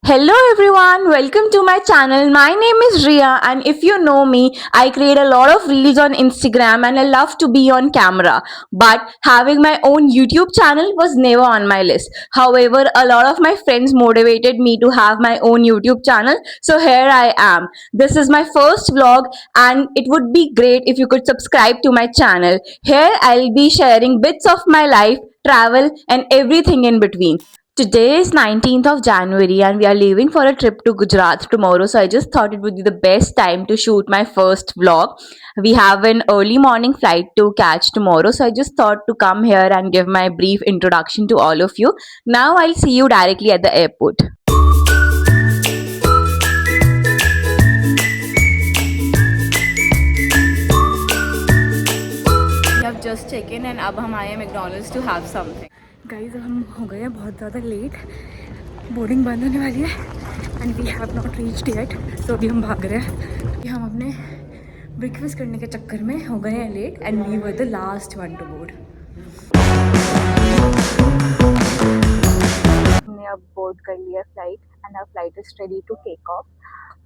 Hello everyone, welcome to my channel. My name is Ria, and if you know me, I create a lot of reels on Instagram and I love to be on camera. But having my own YouTube channel was never on my list. However, a lot of my friends motivated me to have my own YouTube channel, so here I am. This is my first vlog, and it would be great if you could subscribe to my channel. Here I'll be sharing bits of my life, travel, and everything in between. Today is 19th of January and we are leaving for a trip to Gujarat tomorrow. So I just thought it would be the best time to shoot my first vlog. We have an early morning flight to catch tomorrow. So I just thought to come here and give my brief introduction to all of you. Now I'll see you directly at the airport. We have just checked in and अब हम आए हैं McDonald's to have something. Guys हम हो गए हैं बहुत ज़्यादा लेट. बोर्डिंग बंद होने वाली है and we have not reached yet. तो अभी हम भाग रहे हैं कि हम अपने ब्रेकफास्ट करने के चक्कर में हो गए हैं late and we were the last one to board. हमने अब बोर्ड कर लिया flight and our flight is ready to take off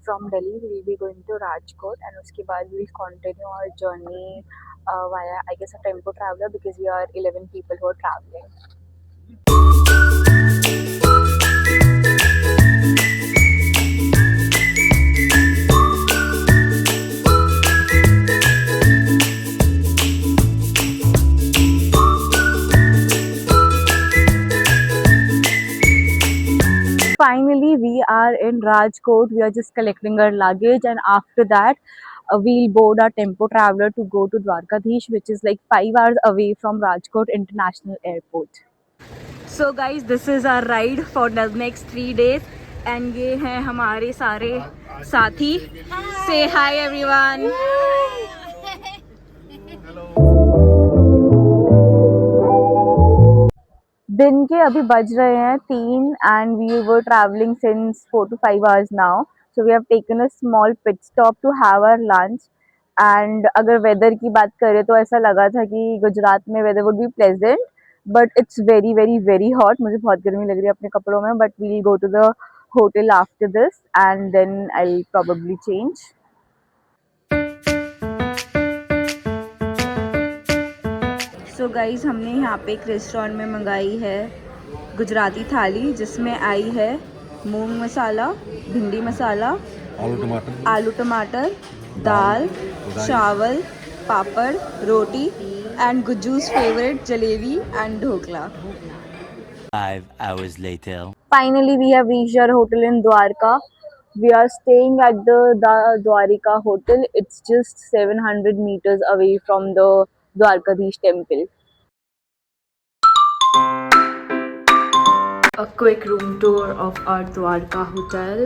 from Delhi. We will be going to Rajkot and उसके बाद we will continue our journey via I guess a tempo traveler because we are 11 people who are traveling. Finally, we are in Rajkot. We are just collecting our luggage, and after that, we'll board our tempo traveler to go to Dwarkadhish, which is like 5 hours away from Rajkot International Airport. So, guys, this is our ride for the next 3 days, and ये हैं हमारे सारे साथी. Say hi, everyone. दिन के अभी बज रहे हैं 3 and we were traveling since 4 to 5 hours now. So we have taken a small pit stop to have our lunch. And अगर वेदर की बात करें तो ऐसा लगा था कि गुजरात में weather would be pleasant, but it's very very very hot. मुझे बहुत गर्मी लग रही है अपने कपड़ों में. But we will go to the hotel after this and then I will probably change. So guys हमने यहाँ पे एक रेस्टोरेंट में मंगाई है गुजराती थाली, जिसमें आई है मूंग मसाला, भिंडी मसाला, आलू tamatar, dal, chawal, papad, roti and Gujju's favourite jalebi and dhokla. 5 hours later. Finally, we have reached our hotel in Dwarka. We are staying at the Dwarika hotel. It's just 700 meters away from the Dwarkadhish temple. A quick room tour of our Dwarka hotel.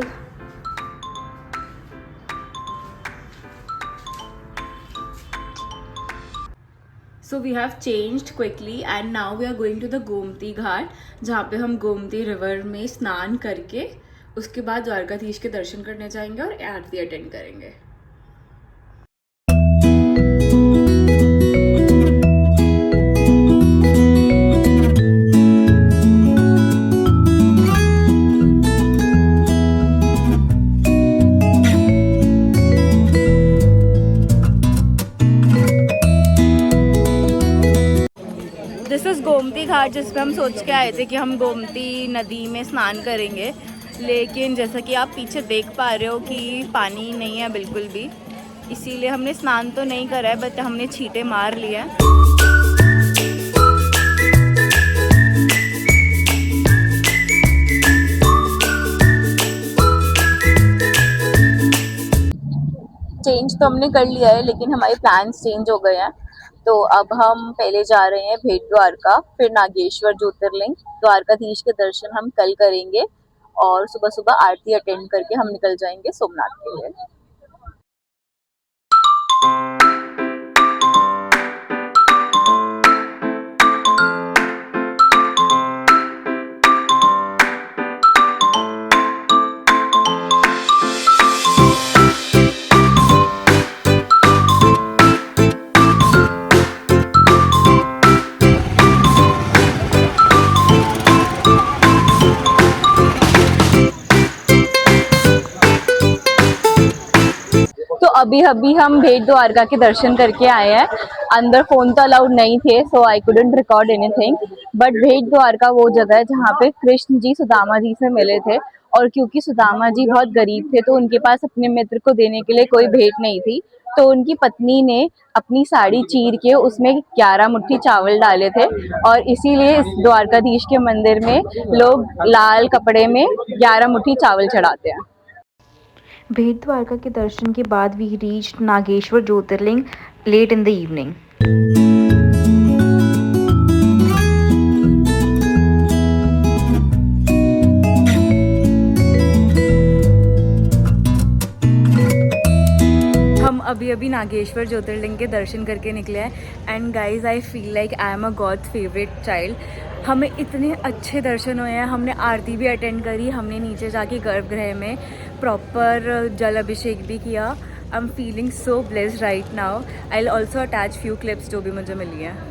So we have changed quickly and now we are going to the Gomti Ghat, जहाँ पे हम Gomti river में स्नान करके उसके बाद द्वारकाधीश के दर्शन करने जाएंगे और आरती अटेंड करेंगे. दिस इज़ गोमती घाट, जिस पे हम सोच के आए थे कि हम गोमती नदी में स्नान करेंगे, लेकिन जैसा कि आप पीछे देख पा रहे हो कि पानी नहीं है बिल्कुल भी. इसीलिए हमने स्नान तो नहीं करा है, बट हमने छींटे मार लिया. चेंज तो हमने कर लिया है, लेकिन हमारे प्लान्स चेंज हो गए हैं. तो अब हम पहले जा रहे हैं भेट द्वारका, फिर नागेश्वर ज्योतिर्लिंग. द्वारकाधीश के दर्शन हम कल करेंगे और सुबह सुबह आरती अटेंड करके हम निकल जाएंगे सोमनाथ के लिए. अभी अभी हम भेट द्वारका के दर्शन करके आए हैं। अंदर फोन तो अलाउड नहीं थे, so I couldn't record anything. But Bet Dwarka वो जगह है जहाँ पे कृष्ण जी सुदामा जी से मिले थे, और क्योंकि सुदामा जी बहुत गरीब थे तो उनके पास अपने मित्र को देने के लिए कोई भेंट नहीं थी, तो उनकी पत्नी ने अपनी साड़ी चीर के उसमें 11 मुट्ठी चावल डाले थे, और इसीलिए इस द्वारकाधीश के मंदिर में लोग लाल कपड़े में 11 मुट्ठी चावल चढ़ाते हैं। भेट द्वारका के दर्शन के बाद we reached Nageshwar Jyotirlinga late in the evening. हम अभी नागेश्वर ज्योतिर्लिंग के दर्शन करके निकले हैं and guys I feel like I am a God's favourite child. हमें इतने अच्छे दर्शन हुए हैं, हमने आरती भी अटेंड करी, हमने नीचे जाके गर्भगृह में प्रॉपर जल अभिषेक भी किया। I am feeling so blessed right now. I will also attach few clips जो भी मुझे मिली है।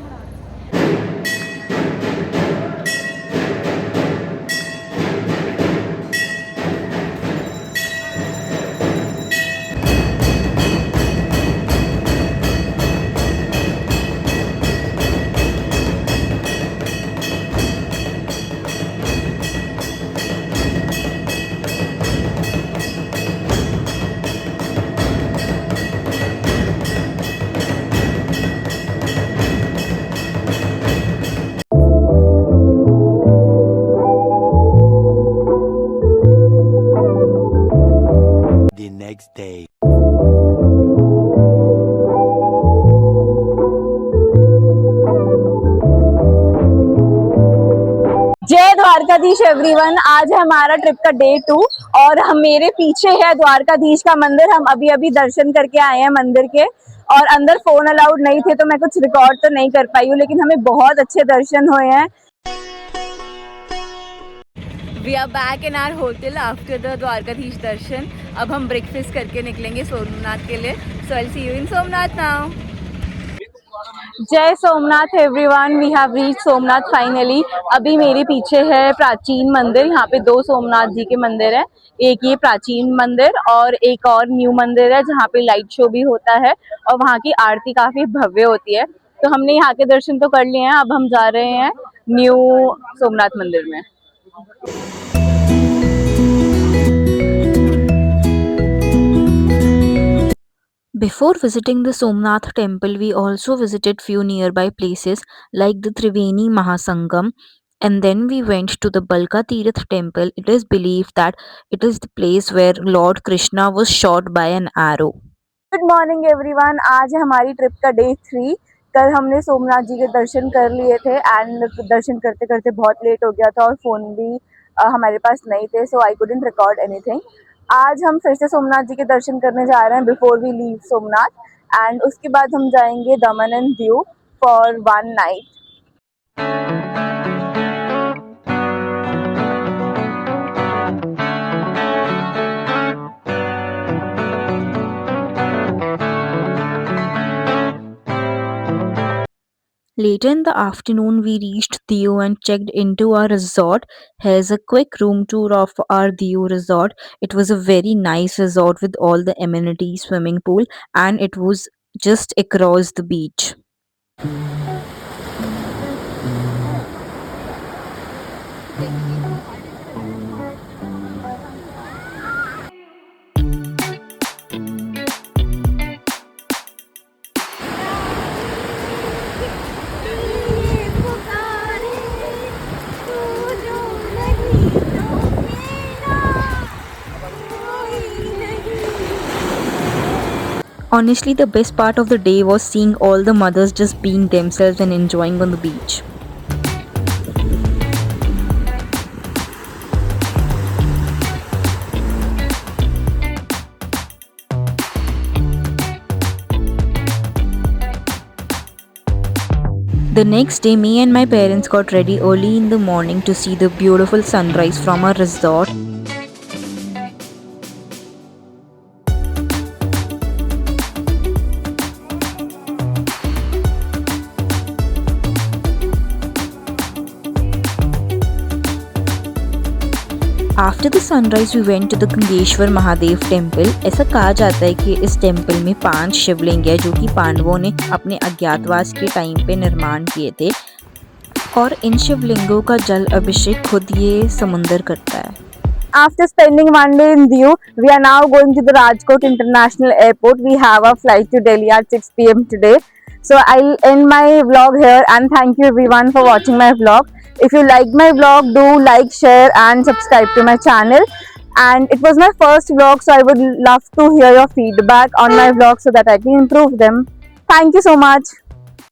The next day. जय द्वारकाधीश एवरीवन। आज है हमारा ट्रिप का डे 2 और हम मेरे पीछे है द्वारकाधीश का मंदिर। हम अभी अभी दर्शन करके आए हैं मंदिर के, और अंदर फोन अलाउड नहीं थे तो मैं कुछ रिकॉर्ड तो नहीं कर पाई हूँ, लेकिन हमें बहुत अच्छे दर्शन हुए हैं। We are back in our hotel after the Dwarkadhish darshan. अब हम ब्रेकफास्ट करके निकलेंगे सोमनाथ के लिए। So I will see you in Somnath now. Jai Somnath everyone, we have reached Somnath finally. अभी मेरे पीछे है प्राचीन मंदिर। यहाँ पे 2 सोमनाथ जी के मंदिर है, एक ये प्राचीन मंदिर और एक और न्यू मंदिर है जहाँ पे लाइट शो भी होता है और वहाँ की आरती काफी भव्य होती है। तो हमने यहाँ के दर्शन तो कर लिए हैं, अब हम जा रहे हैं न्यू सोमनाथ मंदिर में। Before visiting the Somnath temple, we also visited few nearby places like the Triveni Mahasangam, and then we went to the Balka Tirath temple. It is believed that it is the place where Lord Krishna was shot by an arrow. Good morning everyone. आज है हमारी trip का day 3। कल हमने सोमनाथ जी के दर्शन कर लिए थे एंड दर्शन करते करते बहुत लेट हो गया था और फ़ोन भी हमारे पास नहीं थे, so I couldn't record anything. आज हम फिर से सोमनाथ जी के दर्शन करने जा रहे हैं before we leave Somnath, and उसके बाद हम जाएंगे Daman and Diu for 1 night. Later in the afternoon, we reached Diu and checked into our resort. Here's a quick room tour of our Diu resort. It was a very nice resort with all the amenities, swimming pool, and it was just across the beach. Honestly, the best part of the day was seeing all the mothers just being themselves and enjoying on the beach. The next day, me and my parents got ready early in the morning to see the beautiful sunrise from our resort. After the sunrise, we went to the Kangeshwar Mahadev temple. ऐसा कहा जाता है कि इस temple में 5 शिवलिंग है जो कि पांडवों ने अपने अज्ञातवास के टाइम पे निर्माण किए थे और इन शिवलिंगों का जल अभिषेक खुद ये समुंदर करता है. After spending one day in Diu, we are now going to the Rajkot International Airport. We have a flight to Delhi at 6 p.m. today. So I'll end my vlog here and thank you everyone for watching my vlog. If you like my vlog, do like, share and subscribe to my channel. And it was my first vlog, so I would love to hear your feedback on my vlog so that I can improve them. Thank you so much.